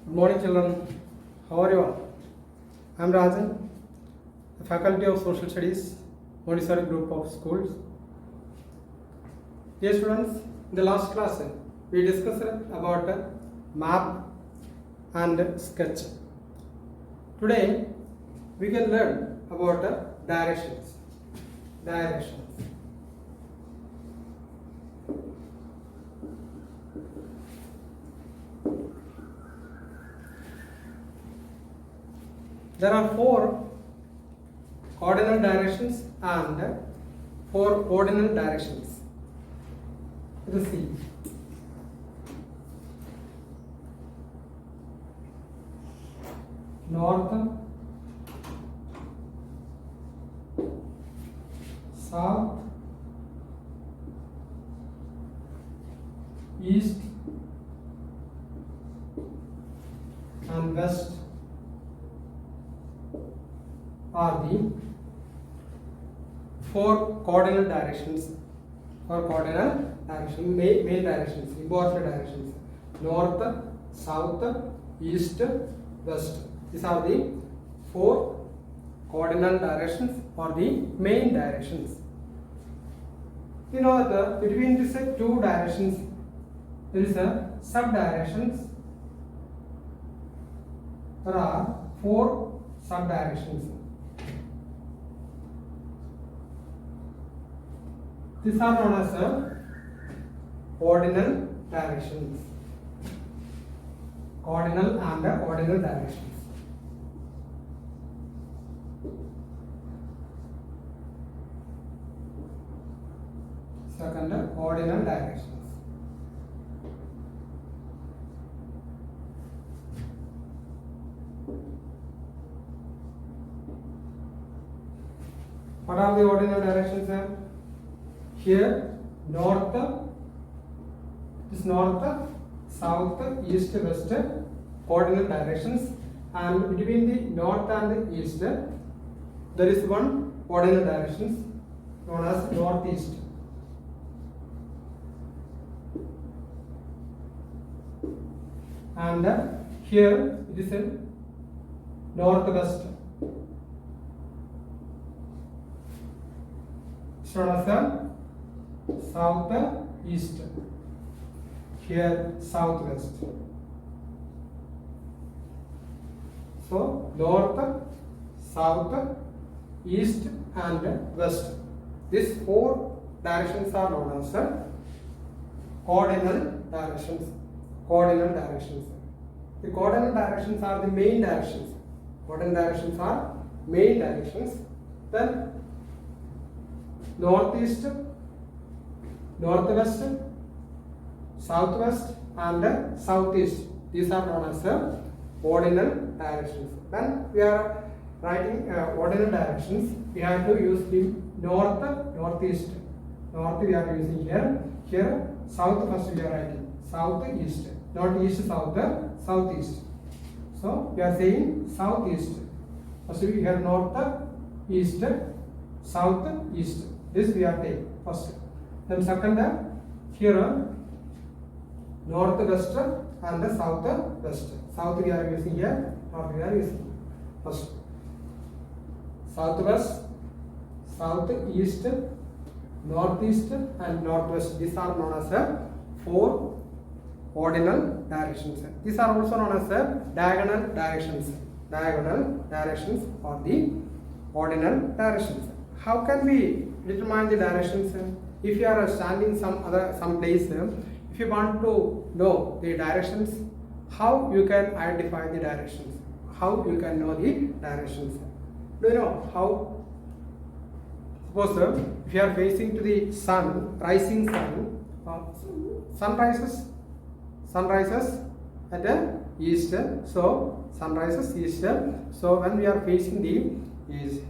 Good morning, children. How are you all? I am Rajan, the Faculty of Social Studies, Montessori Group of Schools. Dear students, in the last class we discussed about map and sketch. Today we can learn about directions. There are 4 cardinal directions and 4 ordinal directions. Let us see. North, south, east and west are the 4 cardinal directions main directions, important directions: north, south, east, west. These are the 4 cardinal directions or the main directions. You know that between these 2 directions there is a sub-directions. There are 4 sub-directions. These are known as ordinal directions. Cardinal and ordinal directions. Second, ordinal directions. What are the ordinal directions? Here, north, this north, south, east, west, cardinal directions, and between the north and the east, there is one ordinal directions known as northeast. And here it is in northwest. Shown as southeast. Here southwest. So north, south, east and west. These 4 directions are known as cardinal directions. Cardinal directions. The cardinal directions are the main directions. Cardinal directions are main directions. Then northeast, northwest, southwest and southeast. These are known as ordinal directions. When we are writing ordinal directions, we have to use the north, northeast. North we are using here. Here south first we are writing. South, east. Not east, south, southeast. So we are saying southeast. First we have north, east, south, east. This we are taking first. Then second, here northwest and the southwest. South we are using here, north we are using first. Southwest, southeast, northeast and northwest. These are known as 4 ordinal directions. These are also known as diagonal directions. Diagonal directions or the ordinal directions. How can we determine the directions? If you are standing some place, if you want to know the directions, how you can identify the directions? How you can know the directions? Do you know how? Suppose if you are facing to the sun, rising sun, sun rises at the east, so sun rises east. So when we are facing the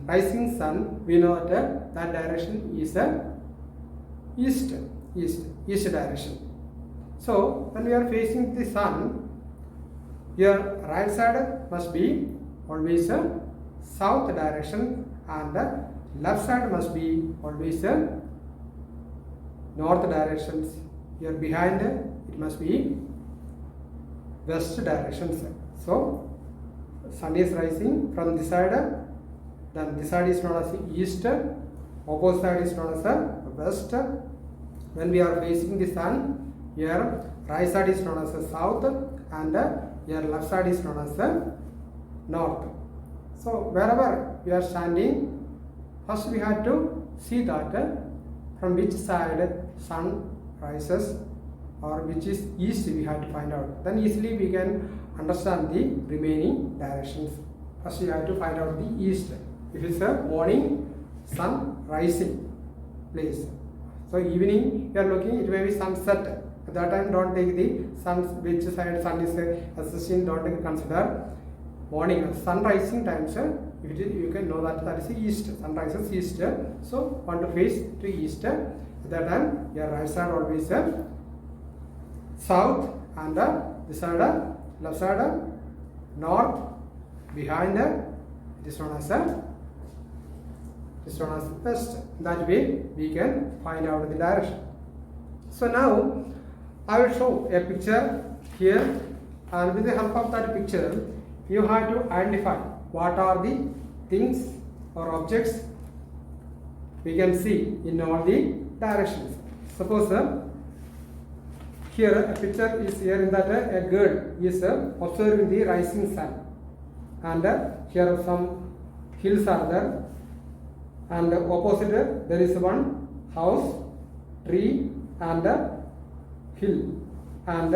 rising sun, we know that direction is east direction. So when we are facing the sun, your right side must be always south direction and the left side must be always north directions. Here behind it must be west directions. So sun is rising from this side, then this side is known as east, opposite side is known as west. When we are facing the sun, here right side is known as south, and here left side is known as north. So wherever we are standing, first we have to see that from which side sun rises or which is east, we have to find out. Then easily we can understand the remaining directions. First you have to find out the east. If it's a morning, sun rising place. So evening you are looking, it may be sunset. At that time don't take the sun, which side sun is assisting, don't consider morning. Sun rising times, you can know that that is east. Sun rises east. So want to face to east. At that time your right side always south, and this side left side north, behind it is known as west. That way we can find out the direction. So now I will show a picture here, and with the help of that picture you have to identify what are the things or objects we can see in all the directions. Suppose here a picture is here in that a girl is observing the rising sun, and here some hills are there, and opposite there is one house, tree, and hill, and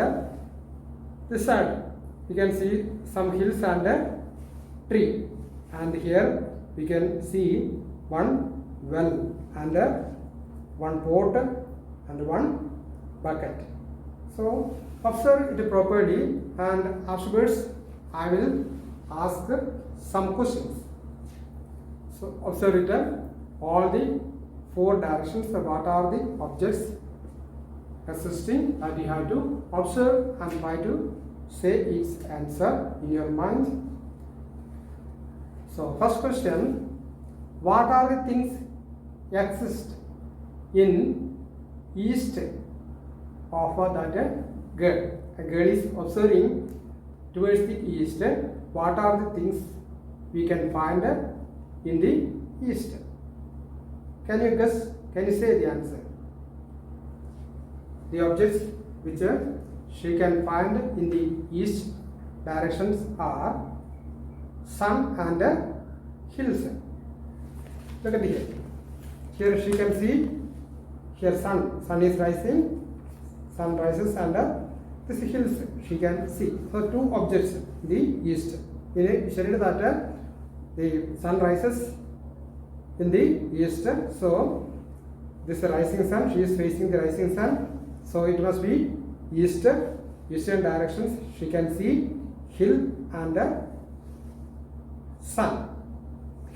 this side you can see some hills and tree, and here we can see one well and one pot and one bucket. So observe it properly, and afterwards I will ask some questions. So observe it, all the four directions, what are the objects existing, that you have to observe and try to say its answer in your mind. So first question, what are the things exist in east of that girl? A girl is observing towards the east. What are the things we can find in the east? Can you guess? Can you say the answer? The objects which she can find in the east directions are sun and hills. Look at here. Here she can see, here sun is rising, sun rises, and this hills she can see. So two objects in the east. In a shaded that the sun rises in the east. So this rising sun, she is facing the rising sun. So it must be eastern directions. She can see hill and sun.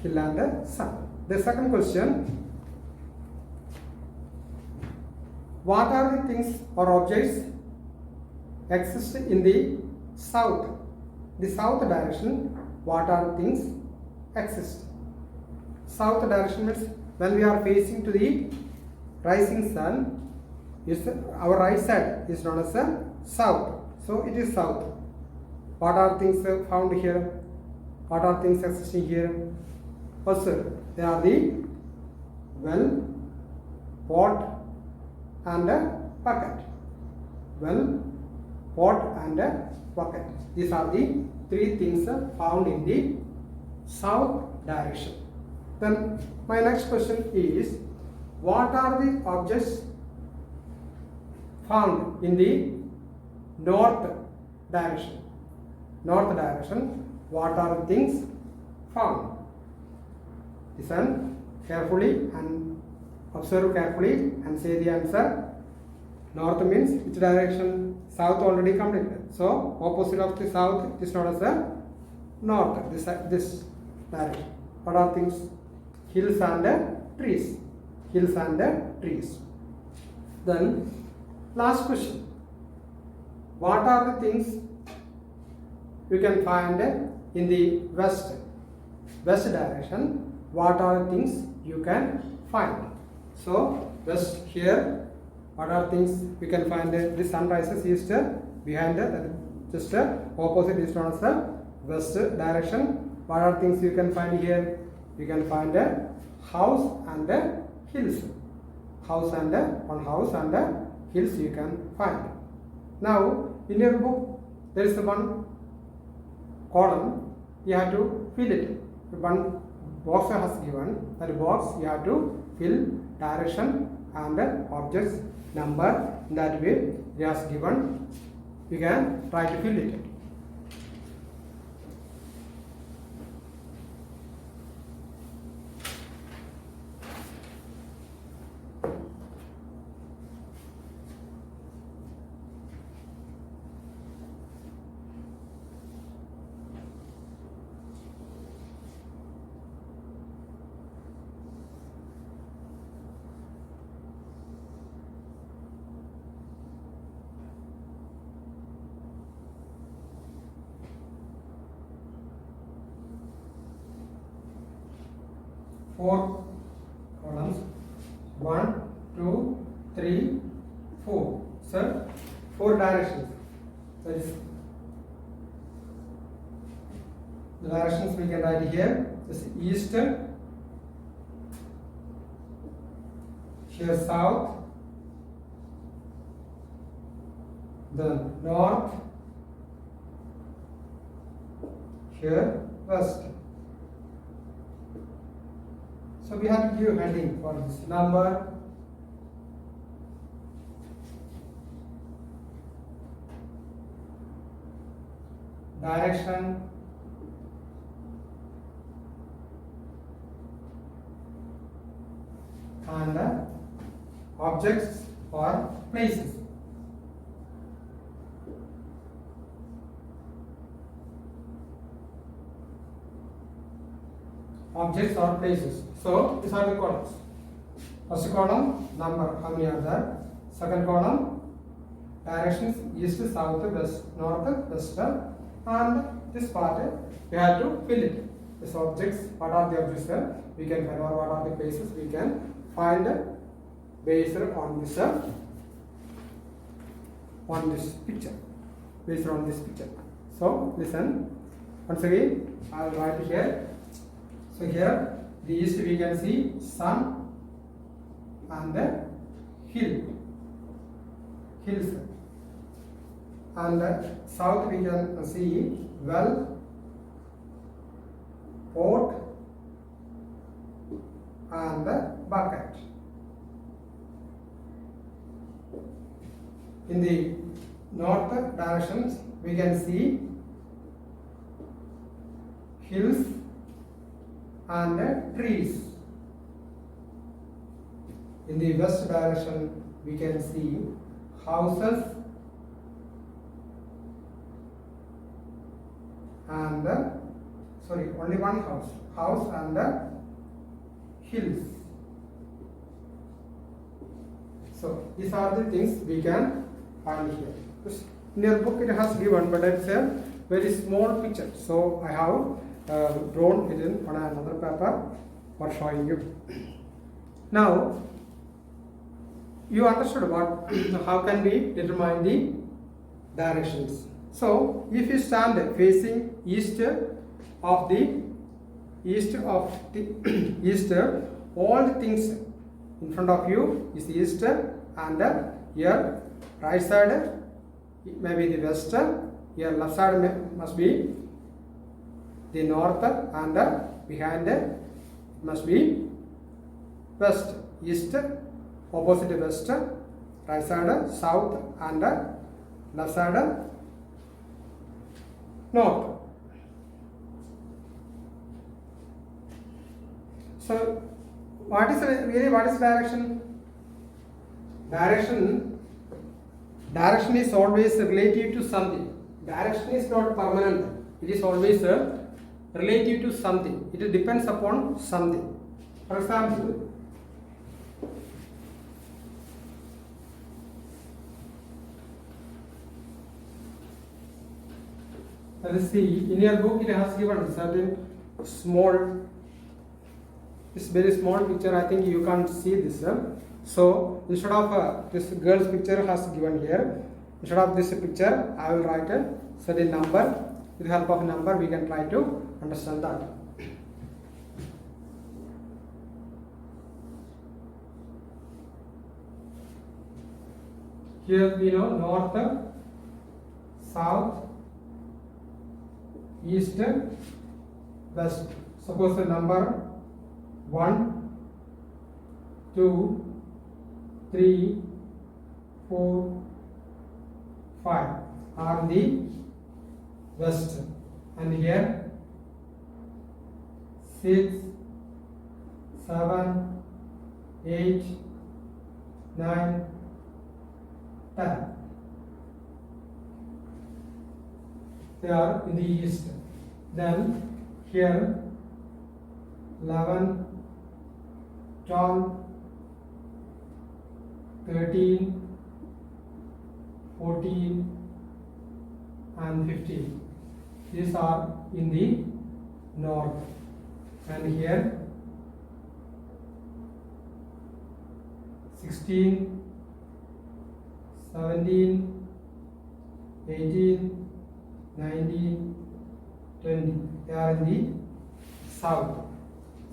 Hill and sun. The second question, what are the things or objects exist in the south? The south direction, what are things exist? South direction means when we are facing to the rising sun, is our right side is known as south. So it is south. What are things found here? What are things existing here? Also, they are the well, pot, and bucket. Well, pot, and bucket. These are the three things found in the south direction. Then my next question is, what are the objects found in the north direction? North direction, what are the things found? Listen carefully and observe carefully and say the answer. North means which direction? South already completed. So opposite of the south is known as the north. This direction. What are things? Hills and trees. Hills and trees. Then last question. What are the things you can find in the west direction? What are the things you can find? So west here, what are things we can find? The sun rises east, behind just opposite is known as the west direction. What are things you can find here? You can find a house and a hills. House and one house and hills you can find. Now in your book there is one column, you have to fill it. One box has given, that box you have to fill direction and objects number. In that way it has given, you can try to fill it. Four columns, 1, 2, 3, 4. So 4 directions. That is the directions we can write here. This is east, here south, then north, here west. So we have to give heading for this number, direction, and objects or places. Objects or places. So these are the columns. First column, number, how many are there? Second column, directions, east, south, west, north, west, and this part we have to fill it. These objects, what are the objects there? We can find, or what are the places we can find based on this picture. Based on this picture. So listen, once again I will write here. So here the east we can see sun and the hills, and south we can see well, pot, and bucket. In the north directions we can see hills and trees. In the west direction we can see houses and only one house and hills. So these are the things we can find here. In your book it has given, but it's a very small picture, so I have drawn it in on another paper for showing you. Now you understood about how can we determine the directions. So if you stand facing east of the east, all the things in front of you is east, and your right side maybe the west, your left side must be the north, and behind must be west, east, opposite west, right side south, and left side north. So what is direction? Direction is always relative to something. Direction is not permanent. It is always relative to something. It depends upon something. For example, let us see, in your book it has given certain small, this very small picture. I think you can't see this. So instead of this girl's picture has given here, instead of this picture I will write So the number, with the help of number, we can try to understand that. Here we know north, south, east, west. Suppose the number 1, 2, 3, 4, 5 are in the west, and here 6, 7, 8, 9, 10. They are in the east. Then here 11, 12, 13, 14 and 15. These are in the north. And here 16, 17, 18, 19, 20. They are in the south.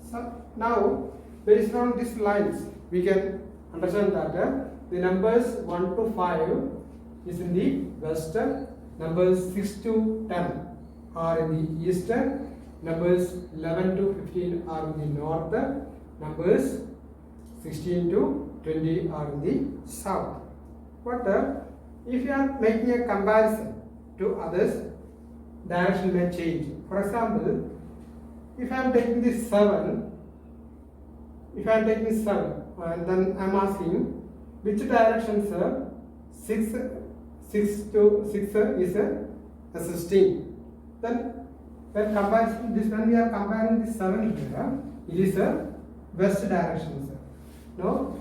So now, based on these lines, we can understand that the numbers 1 to 5 is in the west, numbers 6 to 10 are in the east, numbers 11 to 15 are in the north, numbers 16 to 20 are in the south. But if you are making a comparison to others, direction may change. For example, if I am taking this 7, then I am asking which direction, sir? 6 to 6 is a 16. Then when we are comparing this 7 here, it is a west direction, sir. No,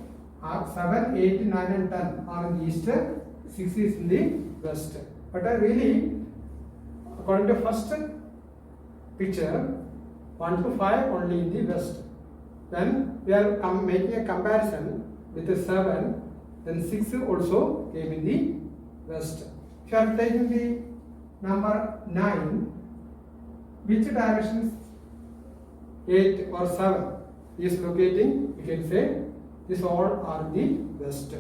7, 8, 9 and 10 are in the east, 6 is in the west. But really, according to first picture, 1 to 5 only in the west. Then we are making a comparison with the 7, then 6 also came in the west. If you are taking the number 9, which directions 8 or 7 is locating? You can say these all are in the west.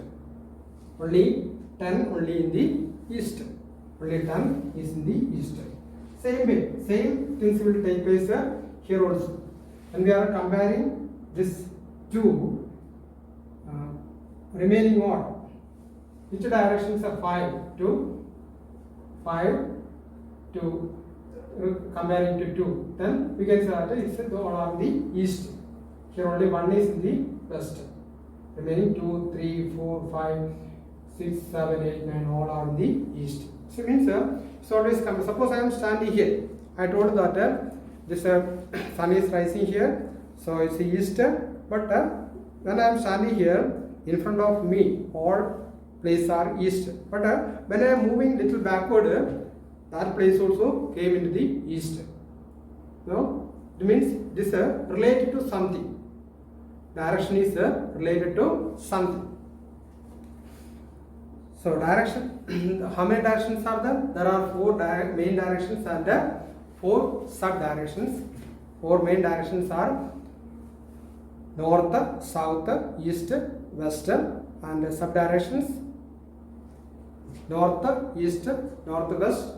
Only 10 only in the east. Only 10 is in the east. Same way, same things will take place here also. And we are comparing this two remaining what? Which directions are 5 to comparing to 2. Then we can say that it's all are in the east. Here only 1 is in the west. Remaining 2, 3, 4, 5, 6, 7, 8, 9 all are in the east. So means so always come. Suppose I am standing here. I told that this sun is rising here, so it's east. But when I am standing here, in front of me, all places are east. But when I am moving little backward, that place also came into the east. So it means this related to something. Direction is related to something. So direction, how many directions are there? There are 4 main directions and 4 sub-directions. 4 main directions are north, south, east, west, and sub-directions north, east, northwest,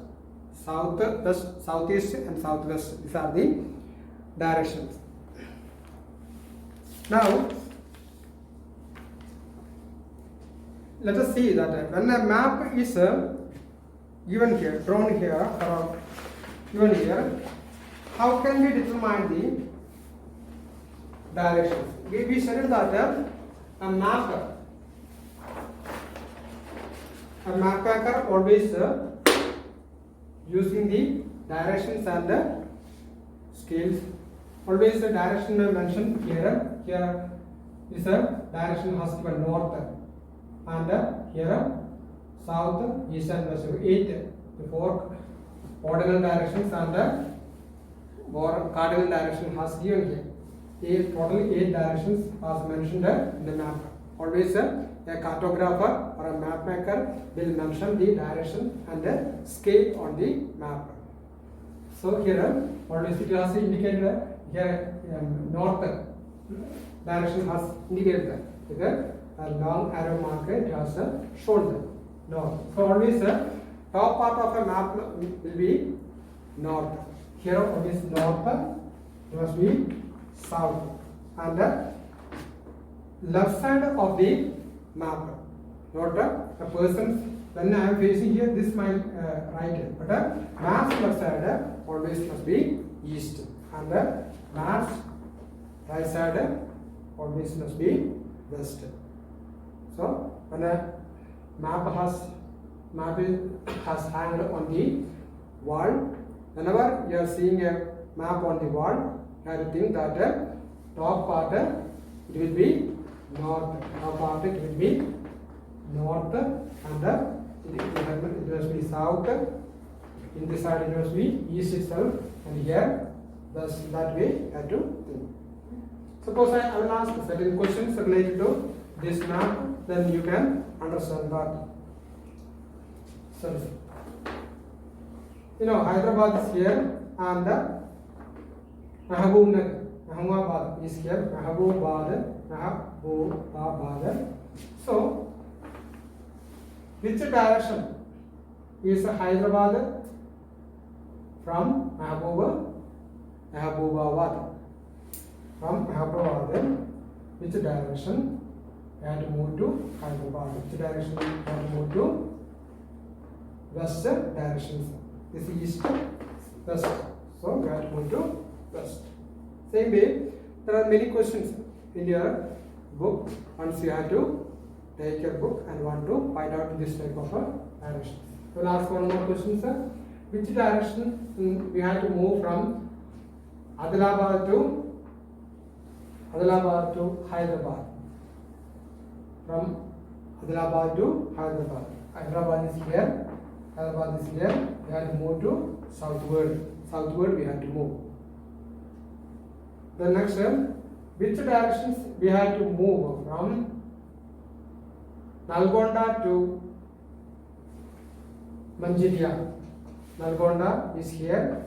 southwest, southeast and southwest. These are the directions. Now, let us see that when a map is given here, drawn here, or given here, how can we determine the directions? We studied that a mapper always using the directions and the scales. Always the direction mentioned here. Here is a direction has given north, and here south, east and west. 8, the 4 ordinal directions and the cardinal direction has given here. Total 8 directions as mentioned in the map. Always a cartographer or a map maker will mention the direction and the scale on the map. So here always it has indicated here north direction has indicated here a long arrow marker it has shown the north. So always top part of a map will be north. Here always north, it must be south, and the left side of the map. Not a person's, when I am facing here, this my right, but a map's left side always must be east, and the map's right side always must be west. So when a map has hanged on the wall, whenever you are seeing a map on the wall, you have to think that top part it will be north, top part it will be north, and it must be south. In this side it must be east itself, and here thus that way you have to think. Suppose I will ask certain questions related to this map, then you can understand that. So, you know, Hyderabad is here and Mahabubabad is here. Mahabubabad. So, which direction is Hyderabad from Mahabubabad? From Mahabubabad, which direction you have to move to Hyderabad? Which direction you have to move to? West directions. This is east, west. So we have to move to west. Same way, there are many questions in your book. Once you have to take your book and want to find out this type of a direction. We will ask one more question, sir. Which direction we have to move from Adilabad to Hyderabad? From Adilabad to Hyderabad. Hyderabad is here. Hyderabad is here. We have to move to southward. Southward we have to move. The next which directions we have to move from Nalgonda to Manjiria. Nalgonda is here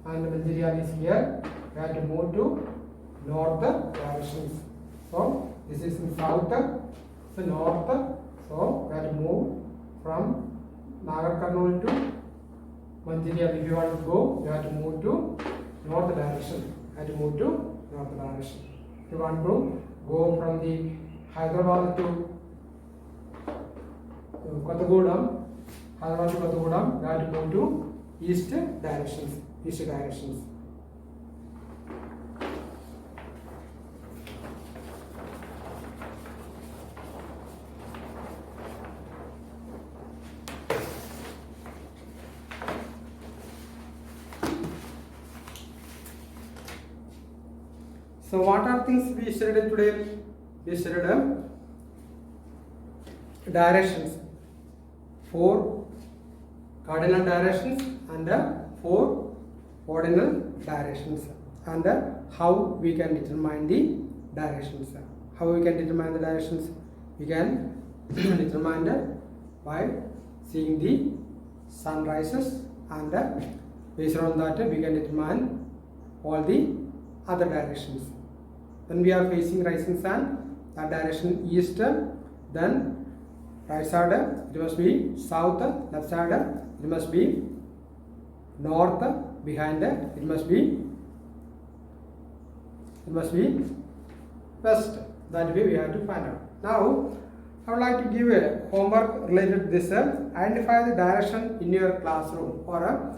and Manjiria is here. We have to move to north directions. So this is in south, so north. So we have to move from Nagarkarnool to Manjiria. If you want to go, you have to move to north direction. You have to move to north direction. If you want to go from the Hyderabad to Kottagudem, Hyderabad to Kottagudem, you have to move to east directions. So what are things we studied today? We studied directions, 4 cardinal directions and 4 ordinal directions, and how we can determine the directions. How we can determine the directions? We can determine by seeing the sunrises, and based on that we can determine all the other directions. When we are facing rising sun, that direction east, then right side it must be south, left side it must be north, behind it must be west. That way we have to find out. Now I would like to give a homework related to this. Identify the direction in your classroom, or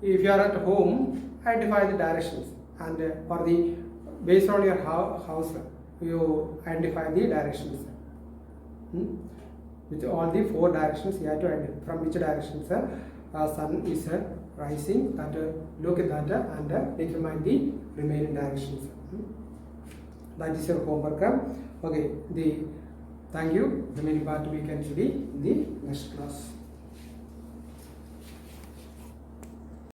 if you are at home, identify the directions, and for the based on your house you identify the directions. With all the 4 directions you have to identify from which directions sun is rising, that look at that and determine the remaining directions. That is your homework. Okay, thank you. Remaining part we can study in the next class.